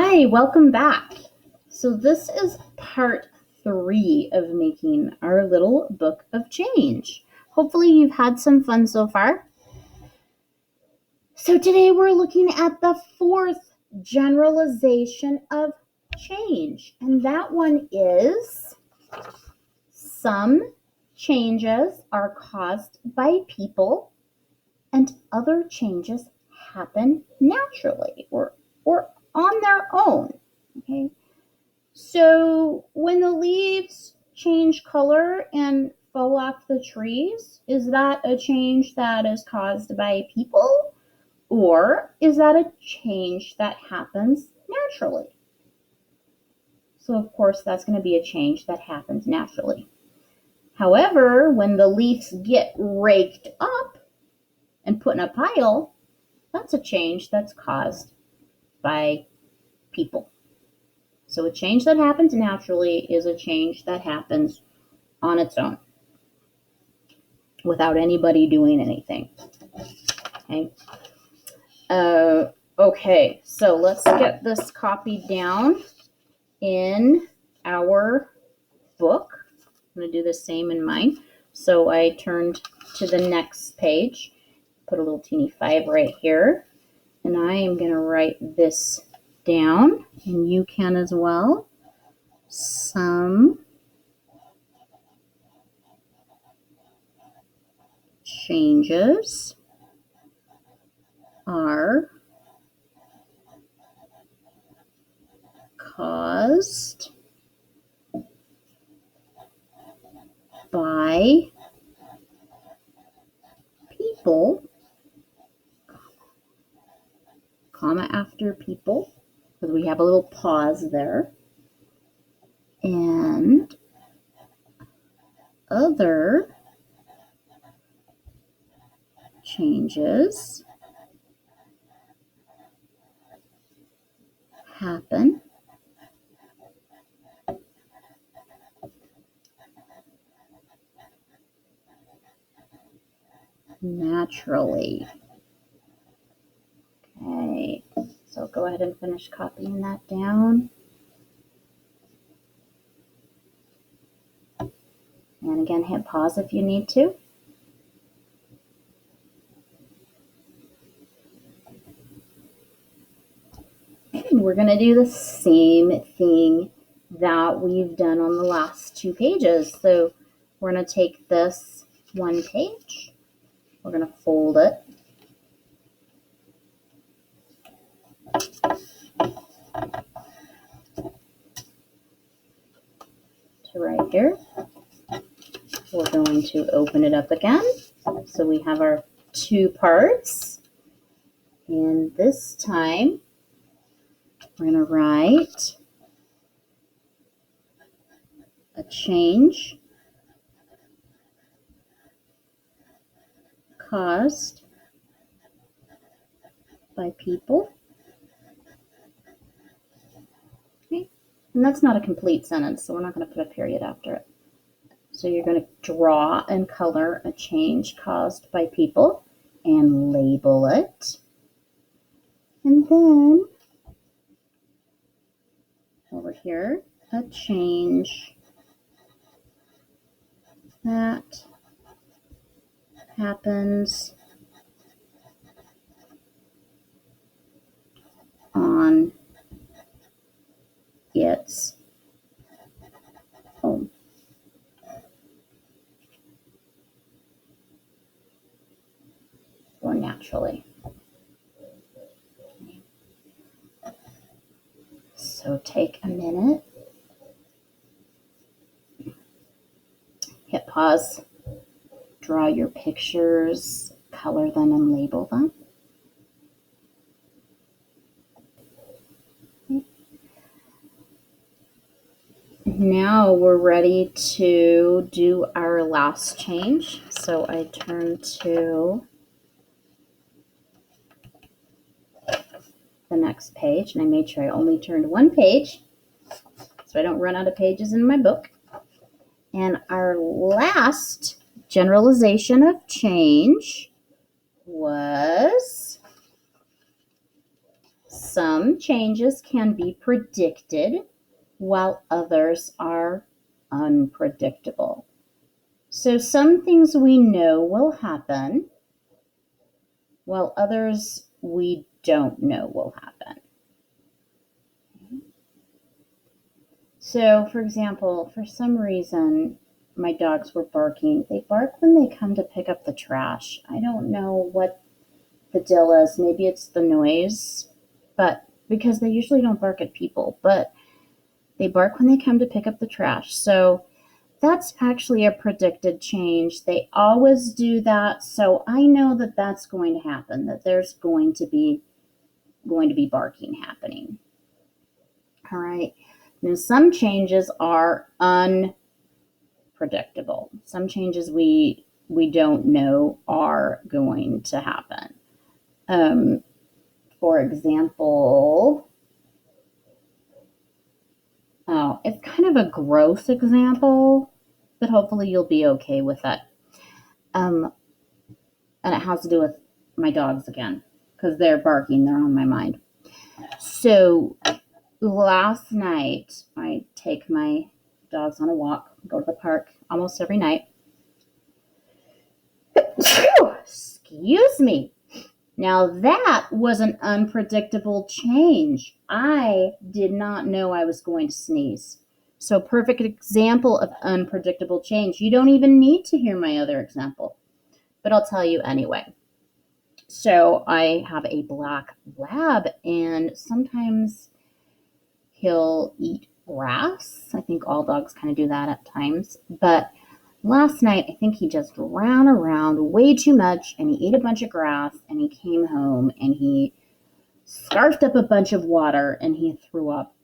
Hi, welcome back. So this is part 3 of making our little book of change. Hopefully you've had some fun so far. So today we're looking at the 4th generalization of change. And that one is some changes are caused by people and other changes happen naturally or on their own. Okay. So when the leaves change color and fall off the trees, is that a change that is caused by people? Or is that a change that happens naturally? So of course that's going to be a change that happens naturally. However, when the leaves get raked up and put in a pile, that's a change that's caused by people. So a change that happens naturally is a change that happens on its own without anybody doing anything. Okay, so let's get this copied down in our book. I'm going to do the same in mine. So I turned to the next page, put a little teeny 5 right here, and I am going to write this down, and you can as well. Some changes are caused by people, comma after people, because we have a little pause there, and other changes happen naturally. Okay, so go ahead and finish copying that down. And again, hit pause if you need to. And we're going to do the same thing that we've done on the last 2 pages. So we're going to take this one page, we're going to fold it, to right here. We're going to open it up again. So we have our 2 parts. And this time, we're going to write a change caused by people. Okay. And that's not a complete sentence, so we're not going to put a period after it. So you're going to draw and color a change caused by people and label it. And then over here, a change that happens on its own. Or naturally. So take a minute, hit pause, draw your pictures, color them and label them. Now we're ready to do our last change. So I turn to the next page, and I made sure I only turned 1 page so I don't run out of pages in my book. And our last generalization of change was some changes can be predicted while others are unpredictable. So some things we know will happen while others we don't know will happen. So, for example, for some reason, my dogs were barking. They bark when they come to pick up the trash. I don't know what the deal is. Maybe it's the noise, but because they usually don't bark at people, but they bark when they come to pick up the trash. So that's actually a predicted change. They always do that. So I know that that's going to happen, that there's going to be barking happening. All right. Now, some changes are unpredictable. Some changes we don't know are going to happen. For example, it's kind of a gross example, but hopefully you'll be okay with it. And it has to do with my dogs again, because they're barking. They're on my mind. So last night, I take my dogs on a walk, go to the park almost every night. Excuse me. Now that was an unpredictable change. I did not know I was going to sneeze. So perfect example of unpredictable change. You don't even need to hear my other example, but I'll tell you anyway. So I have a black lab, and sometimes he'll eat grass. I think all dogs kind of do that at times. But last night, I think he just ran around way too much, and he ate a bunch of grass, and he came home, and he scarfed up a bunch of water, and he threw up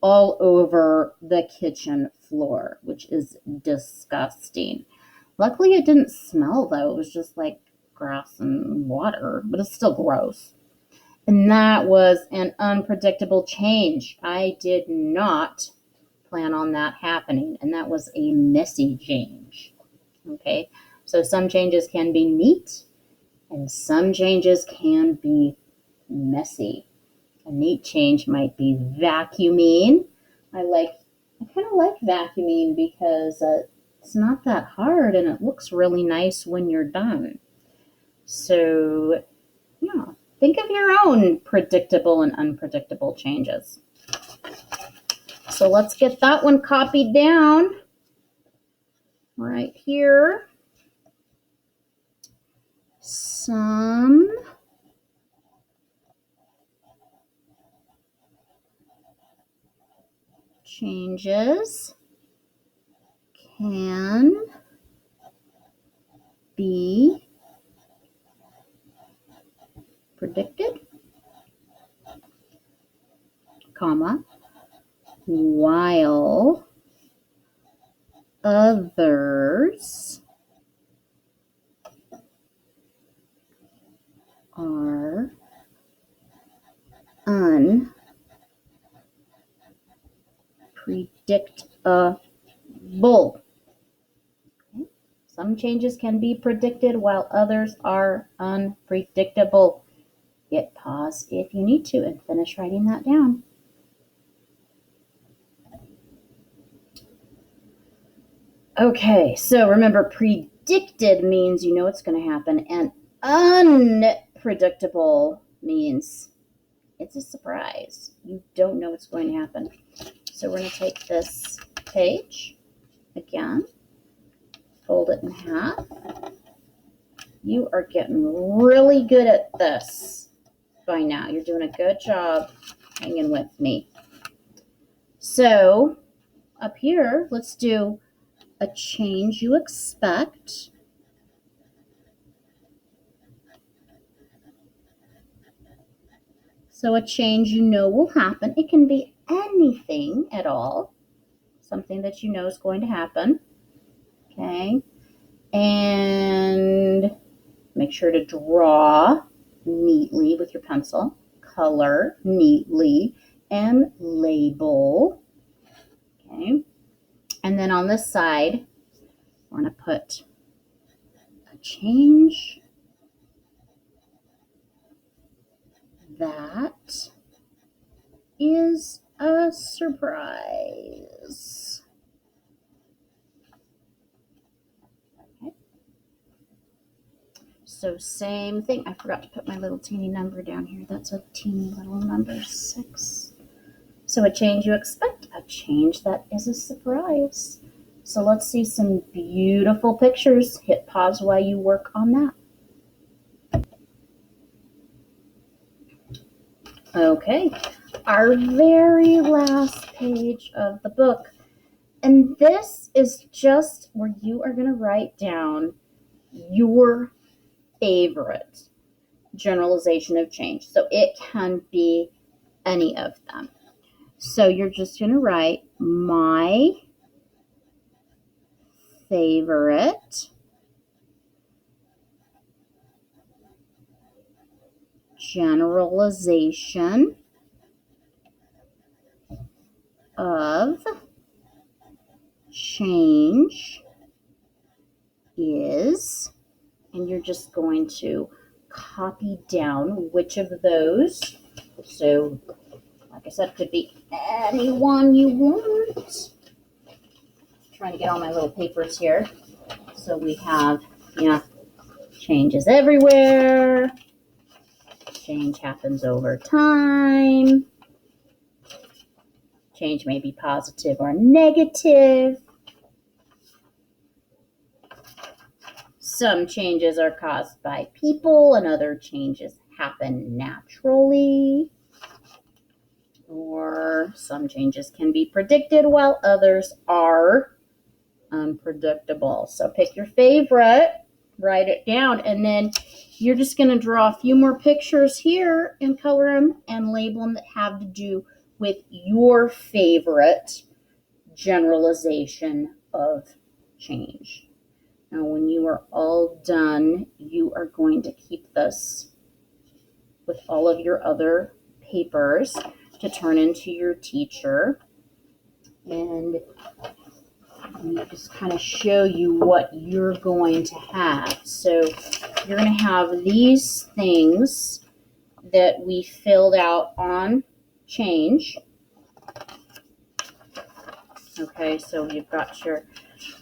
all over the kitchen floor, which is disgusting. Luckily, it didn't smell, though. It was just like grass and water, but it's still gross. And that was an unpredictable change. I did not plan on that happening, and that was a messy change. Okay, so some changes can be neat, and some changes can be messy. A neat change might be vacuuming. I kind of like vacuuming because it's not that hard, and it looks really nice when you're done. So, yeah, think of your own predictable and unpredictable changes. So let's get that one copied down right here. Some changes can be predicted, comma, while others are unpredictable. Okay. Some changes can be predicted while others are unpredictable. Hit pause if you need to and finish writing that down. Okay, so remember, predicted means you know it's going to happen, and unpredictable means it's a surprise. You don't know what's going to happen. So we're going to take this page again, fold it in half. You are getting really good at this by now. You're doing a good job hanging with me. So up here, let's do a change you expect. So a change you know will happen. It can be anything at all. Something that you know is going to happen. Okay. And make sure to draw neatly with your pencil. Color neatly and label. Okay. And then on this side, we're going to put a change that is a surprise. Okay. So same thing. I forgot to put my little teeny number down here. That's a teeny little number, 6. So a change you expect, a change that is a surprise. So let's see some beautiful pictures. Hit pause while you work on that. Okay, our very last page of the book. And this is just where you are going to write down your favorite generalization of change. So it can be any of them. So you're just going to write my favorite generalization of change is, and you're just going to copy down which of those. So, like I said, it could be any one you want. Trying to get all my little papers here. So we have, change is everywhere. Change happens over time. Change may be positive or negative. Some changes are caused by people and other changes happen naturally. Or some changes can be predicted while others are unpredictable. So pick your favorite, write it down, and then you're just going to draw a few more pictures here and color them and label them that have to do with your favorite generalization of change. Now, when you are all done, you are going to keep this with all of your other papers to turn into your teacher. And we just kind of show you what you're going to have. So you're going to have these things that we filled out on change. Okay, so you've got your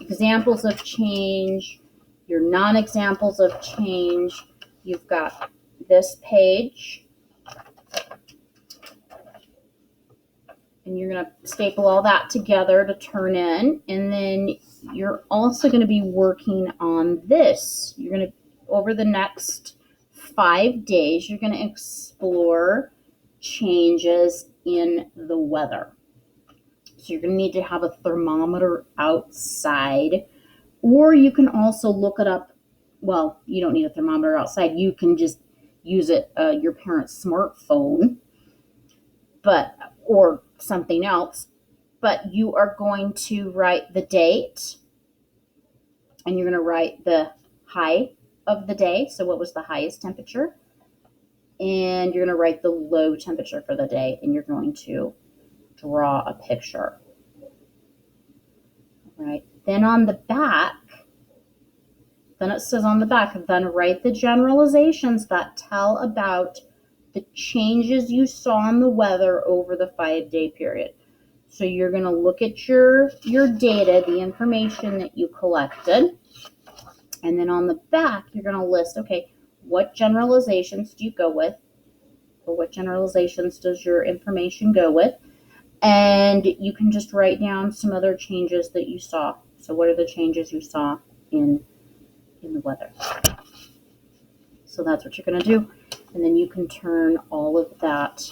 examples of change, your non-examples of change. You've got this page. And you're going to staple all that together to turn in. And then you're also going to be working on this. You're going to, over the next 5 days, you're going to explore changes in the weather. So you're going to need to have a thermometer outside, or you can also look it up. Well, you don't need a thermometer outside. You can just use it, your parent's smartphone, or something else. But you are going to write the date, and you're going to write the high of the day. So what was the highest temperature? And you're going to write the low temperature for the day, and you're going to draw a picture. Right. Then on the back, then it says on the back, then write the generalizations that tell about the changes you saw in the weather over the 5-day period. So you're going to look at your data, the information that you collected, and then on the back, you're going to list, okay, what generalizations do you go with, or what generalizations does your information go with? And you can just write down some other changes that you saw. So what are the changes you saw in the weather? So that's what you're going to do. And then you can turn all of that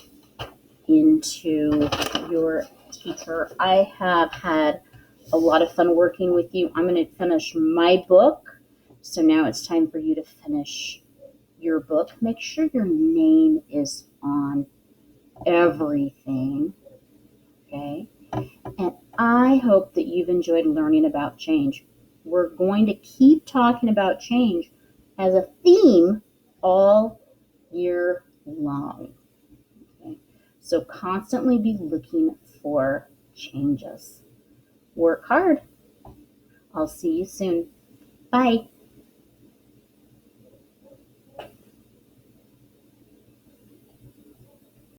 into your teacher. I have had a lot of fun working with you. I'm going to finish my book. So now it's time for you to finish your book. Make sure your name is on everything. Okay? And I hope that you've enjoyed learning about change. We're going to keep talking about change as a theme all year long. Okay? So constantly be looking for changes. Work hard. I'll see you soon. Bye.